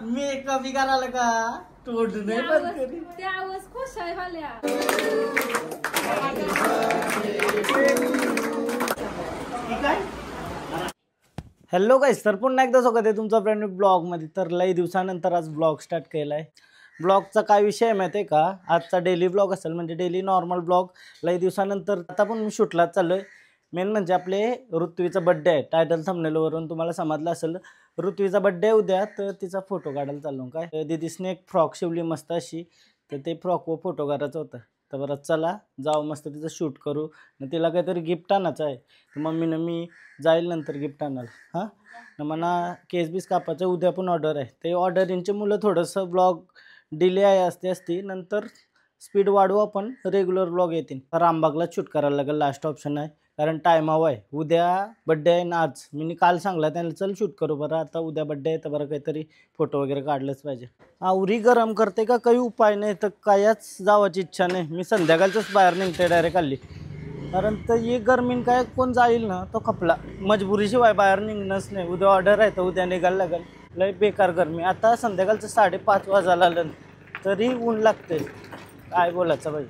मी कमी करायला का तोड नाही बंद करी ते आवाज खुश आहे वाल्या. हॅलो गाईस, तर पुन्हा एकदा स्वागत आहे तुमचा फ्रेंड ब्लॉग मध्ये. तर लई दिवसानंतर आज ब्लॉग स्टार्ट केलाय. ब्लॉगचा काय विषय आहे माहिती आहे का? आजचा डेली ब्लॉग असेल, म्हणजे डेली नॉर्मल ब्लॉग. लई दिवसानंतर आता पण मी शूटला चाललोय. मेन म्हणजे आपले ऋत्वीचा बड्डे आहे. टायटल थंबनेलवरून तुम्हाला समजलं असेल, ऋत्वीचा बड्डे उद्या. तर तिचा फोटो काढायला चाललो. काय दीदीसने एक फ्रॉक शिवली मस्त अशी, तर ते फ्रॉक व फोटो काढायचा होता. तर बरं चला जाऊ, मस्त तिचं शूट करू. तिला काहीतरी गिफ्ट आणायचं आहे. तर मम्मीनं मी जाईल नंतर गिफ्ट आणायला. हां, मला केस बीस कापायचं उद्या पण ऑर्डर आहे. ते ऑर्डरींचे मुलं थोडंसं ब्लॉग डिले आहे असते नंतर स्पीड वाढवू आपण, रेग्युलर ब्लॉग येतील. रामबागला शूट करायला लागेल, लास्ट ऑप्शन आहे. कारण टाईम हवा आहे. उद्या बड्डे आहे ना, आज मी काल सांगला त्यांना चल शूट करू. बरं आता उद्या बड्डे आहे तर बरं काहीतरी फोटो वगैरे काढलंच पाहिजे. आवरी गरम करते का काही उपाय नाही, तर कायच जावाची इच्छा नाही. मी संध्याकाळचंच बाहेर निघते डायरेक्ट आली. कारण तर ये गरमीन काय कोण जाईल ना तो खपला. मजबुरीशिवाय बाहेर निघणंच नाही. उद्या ऑर्डर आहे तर उद्या निघायला लागेल. लय बेकार गरमी. आता संध्याकाळचं 5:30 वाजायला आलं तरी ऊन लागते. काय बोलायचं बाई.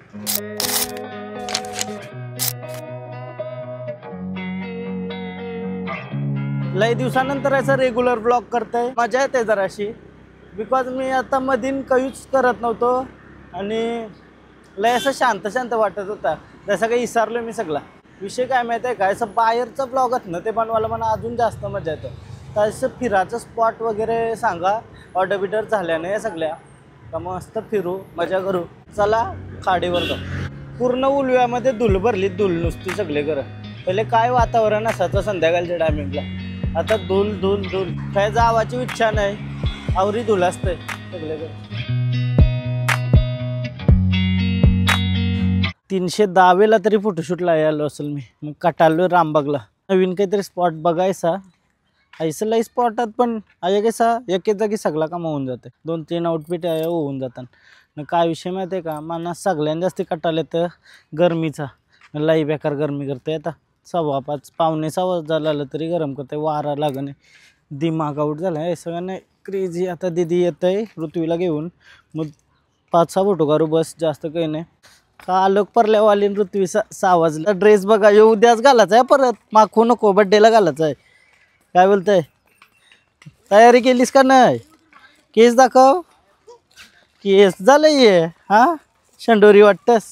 लय दिवसानंतर असं रेग्युलर ब्लॉग करतोय. मजा येते जराशी. बिकॉज मी आता मधीन काहीच करत नव्हतो आणि लय असं शांत वाटत होता. जसं काही विसरलो मी सगळा. विषय काय माहिती आहे काय, असं बाहेरचं ब्लॉग आहेत ना ते बनवायला मला अजून जास्त मजा येतं. तर असं फिरायचं स्पॉट वगैरे सांगा. ऑर्डर बिडर झाल्या नाही सगळ्या का मस्त फिरू, मजा करू. चला खाडीवर जाऊ. पूर्ण उलव्यामध्ये धूल भरली, धूल नुसती सगळे घरं. पहिले काय वातावरण असायचं संध्याकाळच्या टायमिंगला, आता धूल धूल धूल. काय जावाची इच्छा नाही, आवरी धूल असते सगळीकडे. 310 तरी फोटोशूटला आलो असेल मी. मग कटालो रामबागला. नवीन काहीतरी स्पॉट बघायचा. ऐसं लई स्पॉटात पण आहे कसा एके जागी सगळा काम होऊन जाते. 2-3 आउटफिट होऊन जातात. काय विषय माहिती आहे का, मला सगळ्यांत जास्त कटाले तर गरमीचा. लई बेकार गरमी करते. आता 5:15 5:45 झालं तरी गरम करते. वारा लागणे, दिमाग आऊट झाला आहे सगळ्यांना क्रेझी. आता दिदी येत आहे ऋत्वीला घेऊन, मग 5-6 फोटो काढू बस, जास्त काही नाही. का आलोक परल्यावाली ऋत्वी 6 वाजला. ड्रेस बघा उद्याच घालायचा आहे, परत मागू नको, बड्डेला घालायचा आहे. काय बोलतंय, तयारी केलीस का नाही? केस दाखव. केस झालं ये. हां शंडोरी वाटतस.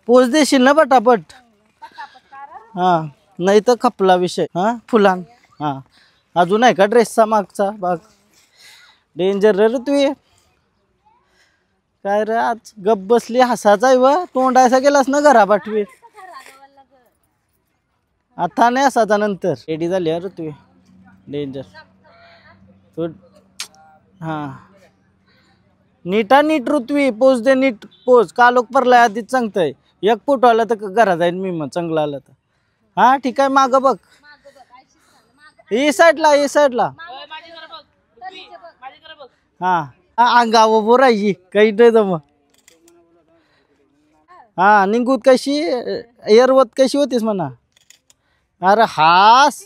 पोच देशील ना पटापट. हां नाही तर खपला विषय. हां फुलान. हां अजून आहे का ड्रेसचा मागचा भाग? डेंजर रे ऋत्वी. काय रे आज गप बसली, हसायचा आहे व तोंडायचा गेलास ना घरा पाठवी. आता नाही असायचा नंतर. रेडी झाली यार ऋत्वी. डेंजर. तो हां नीटा नीट ऋत्वी पोच दे, नीट पोच. का लोक परलाय आधीच सांगतंय. एक फोटो आला तर घरा जाईल मी, मग चांगला आला तर. हां ठीक आहे, मागं बघ. ही साईडला, ही साईडला. हां अंगावर बोरायची काही नाही जमा. हां निघूत कशी एअरवत कशी होतीस म्हणा. अरे हास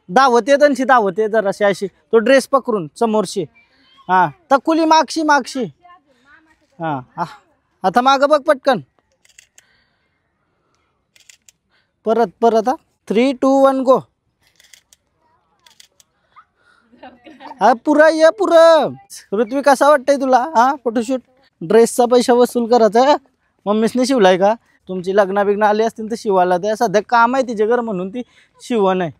दावते तनशी दावते जराशी अशी. तो ड्रेस पकडून समोरशी. हां तकुली मागशी मागशी. हां आता मागं बघ पटकन. परत परत. 3, 2, 1 गो. हा पुरा ये पुरं. ऋत्वी कसा वाटतंय तुला? हां फोटोशूट ड्रेसचा पैसा वसूल करायचा. मम्मीसने शिवलाय का? तुमची लग्न बिग्न आली असतील तर शिवायला द्या. सध्या काम आहे तिचे घर म्हणून ती शिवण आहे.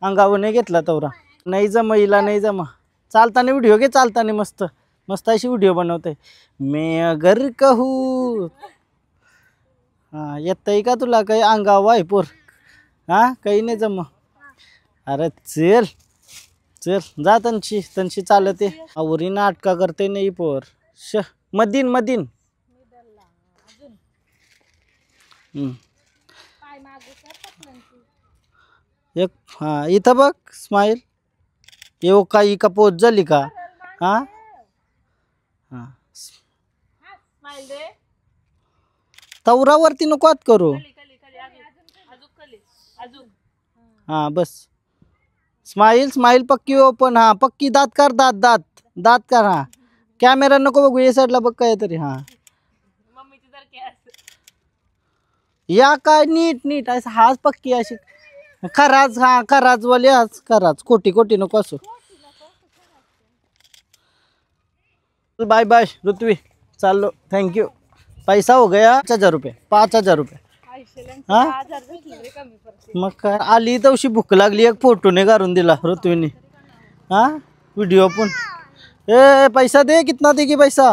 अंगावर नाही घेतला तवरा. नाही जमा हिला, नाही जमा. चालताना व्हिडिओ घे, चालताना मस्त मस्त अशी व्हिडिओ बनवते. मैं अगर कहू. हां येतंय का तुला काही अंगावर आहे पोर? हां काही नाही जमा. अरे चल चल जा. तनशी चालते. आवरी नाटका करते नाही पोर. Medina Medina. एक हां इथं बघ स्माईल. येऊ काही का पोच झाली का? हां हां तवरावरती नको आत करू. हां बस. स्माइल स्माइल पक्की ओपन. हा पक्की दात कर. दात दात दात कर. हा कॅमेरा नको बघू या साईडला बघ काय तरी. हा या काय नीट नीट असं हाच पक्की अशी खराच. हा खराच वाली हाच खराच. कोटी कोटी नको असो. बाय बाय ऋत्वी चाललो. थँक्यू. पैसा हो गया 5,000 रुपये. 5,000 रुपये. हा मग काय आली तवशी भूक लागली. एक फोटो ने काढून दिला ऋत्वीने. हा व्हिडिओ पण. ए पैसा दे. कितना देगी पैसा.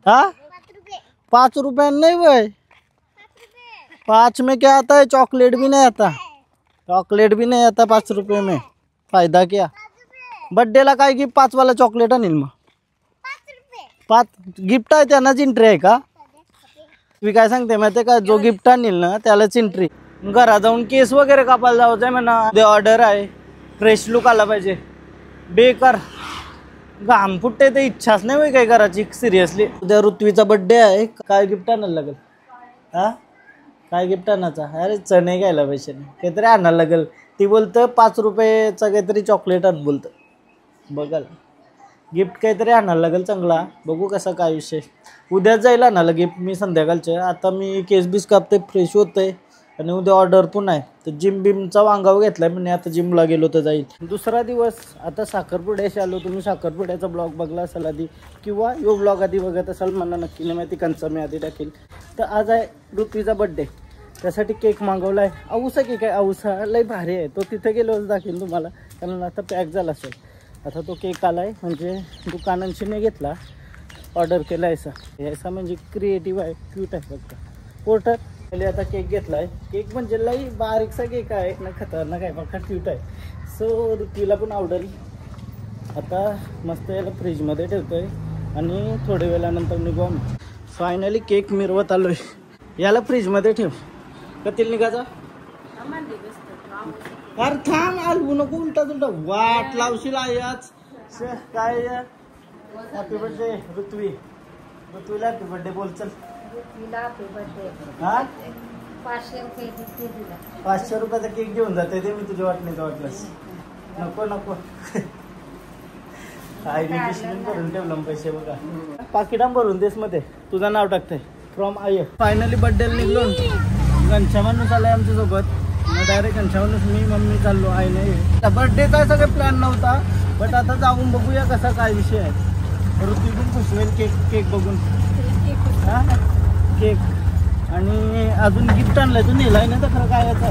हा 5 रुपये नहीं भाई. 5 में क्या आता है. चॉकलेट भी नहीं आता. चॉकलेट भी नहीं आता 5 रुपये में. फायदा क्या. बर्थडे ला काय गिफ्ट 5 वाला चॉकलेट आणील मग. 5 गिफ्ट आहे त्यांनाच एंट्री आहे का. मी काय सांगते माहिती का जो गिफ्ट आणील ना त्यालाच एंट्री. घरात जाऊन केस वगैरे कापायला जायचं आहे म्हणा. ते ऑर्डर आहे. फ्रेश लुक आला पाहिजे. बेकार घाम फुटते ते इच्छाच नाही होय काय करायची सिरियसली. उद्या ऋत्वीचा बर्थडे आहे. काय गिफ्ट आणायला लागेल. हा काय गिफ्ट आणायचा. अरे चणे घ्यायला पैसे नाही. काहीतरी आणायला लागेल. ती बोलतं 5 रुपयेचा काहीतरी चॉकलेट आण बोलतं. बघाल गिफ्ट काहीतरी आणायला लागेल चांगला. बघू कसा काय विषय. उद्याच जाईल आणायला गिफ्ट मी संध्याकाळचे. आता मी केस बीस कापते फ्रेश होतंय आणि उद्या ऑर्डर पण आहे. तर जिम बिमचा वांगाव घेतलाय म्हणजे आता जिमला गेलो तर जाईल. दुसरा दिवस. आता साखरपुड्याशी आलो. तुम्ही साखरपुड्याचा ब्लॉग बघला असाल आधी किंवा यो ब्लॉग आधी बघत असाल मला नक्की नाही माहिती. कंचा मी आधी टाकेल. तर आज आहे ऋत्वीचा बड्डे. त्यासाठी केक मागवला आहे. औसा केक आहे. औसा लय भारी आहे. तो तिथे गेलो दाखवेल तुम्हाला कारण आता पॅक झाला असेल. आता तो केक आला आहे म्हणजे दुकानांशी नाही घेतला. ऑर्डर केला ऐसा म्हणजे क्रिएटिव्ह आहे. क्यूट आहे फक्त. पोर्टर पहिले आता केक घेतला आहे. केक म्हणजे लई बारीकसा केक आहे ना. खतरनाक आहे फक्त क्यूट आहे. सो ऋत्वीला पण आवडेल. आता मस्त याला फ्रीजमध्ये ठेवतो आहे आणि थोड्या वेळानंतर निघू आम्ही. फायनली केक मिरवत आलो आहे. याला फ्रीजमध्ये ठेव. कतील निघायचा. अरे थांब आलवू नको उलटा तुलटा वाट लावशील आज. काय happy birthday Ritvi. ऋत्वीला happy birthday बोल चल. हा 500 रुपयाचा केक घेऊन जाते ते मी तुझ्या वाटणीचं वाटलंस. नको नको काय मी पिशवीत भरून ठेवलं पैसे बघा. पाकिटाम भरून देस मध्ये तुझं नाव टाकतंय फ्रॉम आय. फायनली बर्थडेला निघलो. घनश्या माणूस आलाय आमच्यासोबत. मग डायरेक्ट घनश्या माणूस मी मम्मी चाललो आहे नाही. बर्थडेचा सगळे प्लॅन नव्हता बट आता जाऊन बघूया कसा काय विषय आहे. ऋतू पण खुश होईल केक केक बघून. हा केक आणि अजून गिफ्ट आणलाय. तो नेलाय ना तर खरं काय याचा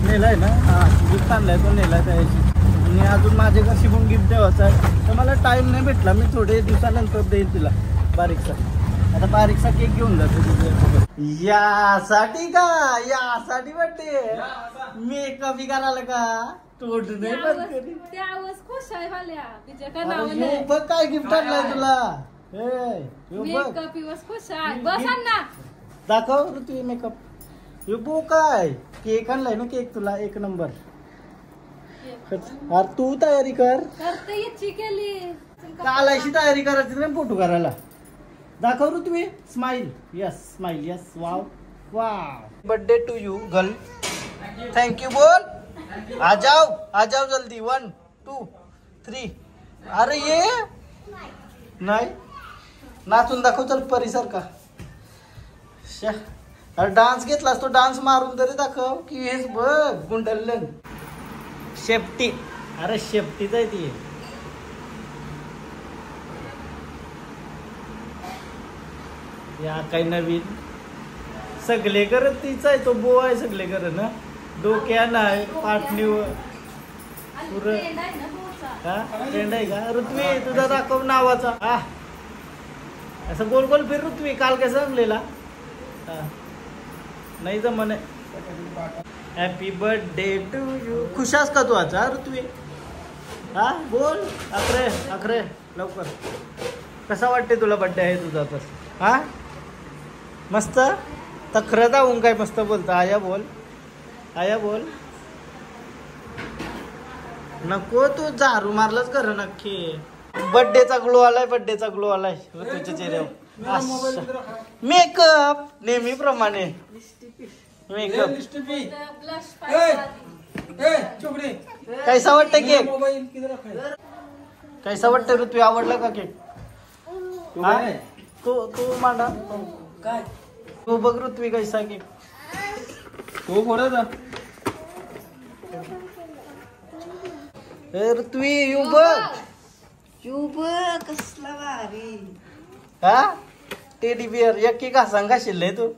नेलाय ना. हां गिफ्ट आणलाय तो नेलाय त्याची. आणि अजून माझे कशी पण गिफ्ट द्यावायचं आहे तर मला टाईम नाही भेटला. मी थोडे दिवसानंतर देईल तिला बारीकसा. आता बारीकसा केक घेऊन जातो तुझ्यासोबत. यासाठी का यासाठी बर्थडे मेकअप करायला का. तोड नाही बघ काय गिफ्ट आणलाय तुला. दाखव ऋतू मेकअप. बो काय केक आणलाय ना. केक तुला 1 नंबर. अरे तू तयारी कर. कालायची तयारी करायची ना फोटो करायला. दाखव Rutu smile. Yes smile. Yes wow wow. Birthday to you girl. Thank you बोल. आ जाओ जल्दी. 1 2 3. अरे ये नाही नाचून दाखव चल परिसर का. अरे डान्स घेतलास तो डान्स मारून तरी दाखव की हेच बघ गुंडलन. शेफ्टी. अरे शेफ्टीच आहे ती. या काही नवीन सगळे करत तीच आहे. तो बो आहे सगळे करत ना. डोक्या नाही पाटणीवर पुरं. हा ट्रेंड आहे का. ऋत्वी तुझा दाखव नावाचा. हा असं गोल गोल फिर ऋत्वी. काल कसं जमलेला. हा नाही जमणे. Happy birthday to you. खुशास का तू आता ऋत्वी. हा बोल. अकरे लवकर. कसा वाटते तुला बर्थडे आहे तुझा तर. हा मस्त तखरं जाऊन काय मस्त बोलता. आया बोल. आया बोल. नको तू झारू मारलंच कर नक्की. बर्थडेचा ग्लो आलाय. बर्थडेचा ग्लो आलाय ऋतूच्या चेहऱ्यावर. मेकअप नेहमीप्रमाणे. मेकअप कैसा वाटतं केक? कैसा वाटतं ऋतू? आवडला का केक? हा? तू मांडा काय तू बघ ऋत्वी कैसा केक तो फोडायचा ऋत्वी यू बघ कसला भारी हा टेडी बिअर एक केक असा का शिल्लय तू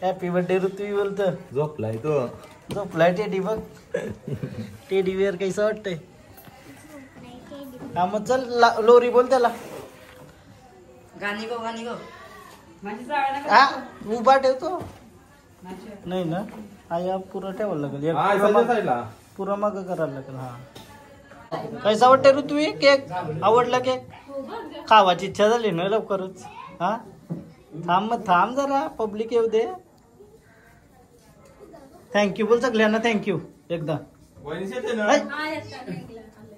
हॅपी बर्थडे ऋत्वी बोलतो झोपलाय तो झोपलाय टेडी बघ टेडी बिअर कैसा वाटतंय हा मग चल लोरी बोल त्याला गाणी गो हा उभा ठेवतो नाही ना हा पुरा ठेवायला लागेल पुरा माग करायला लागेल हा कैसा वाटते ऋतवी केक आवडला केक खावाची इच्छा झाली ना लवकरच हा थांब जरा पब्लिक येऊ दे थँक्यू बोल सगळ्यांना थँक्यू एकदा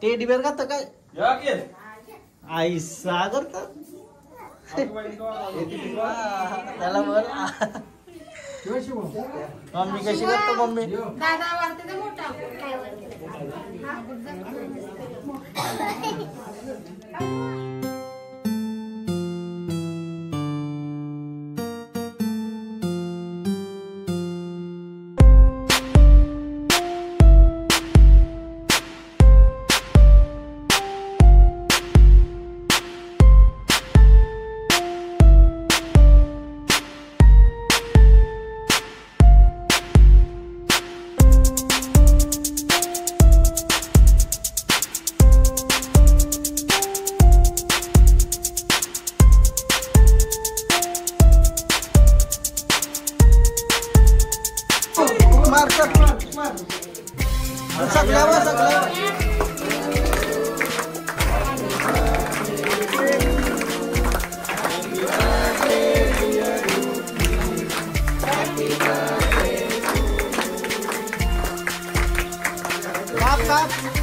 टेडी बेअर का काय आई सागर त्याला बोल मम्मी कशी करतो मम्मी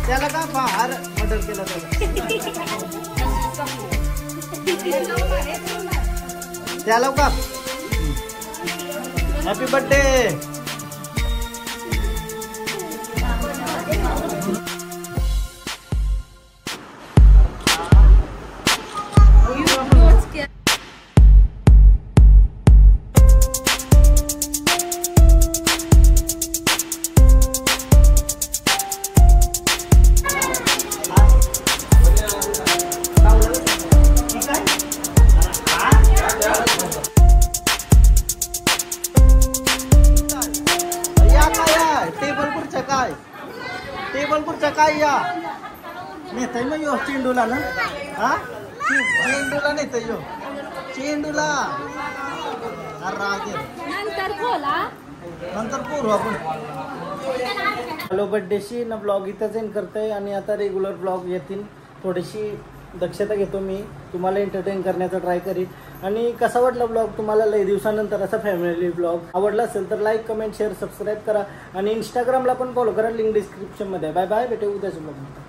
त्याला का फार मदत केला त्याला का हॅपी बर्थडे टेबल खुर्च्या काय या नेताय मग यो चेंडूला ना हा चेंडूला नेताय यो चेंडूला अरे राव दे नंतर बोला नंतर करू आपण हॅलो बर्थडेशी ना ब्लॉग इथंच एंड करतोय आणि आता रेग्युलर ब्लॉग येतील थोडीशी दक्षता घेतो मी तुम्हाला एंटरटेन करण्याचा ट्राय करीन आणि कसा वाटला ब्लॉग तुम्हाला लई दिवसानंतर असा फॅमिली ब्लॉग आवडला असेल तर लाईक कमेंट शेअर सबस्क्राईब करा आणि इंस्टाग्रामला पण फॉलो करा लिंक डिस्क्रिप्शनमध्ये बाय बाय भेटू उद्याच्या ब्लॉग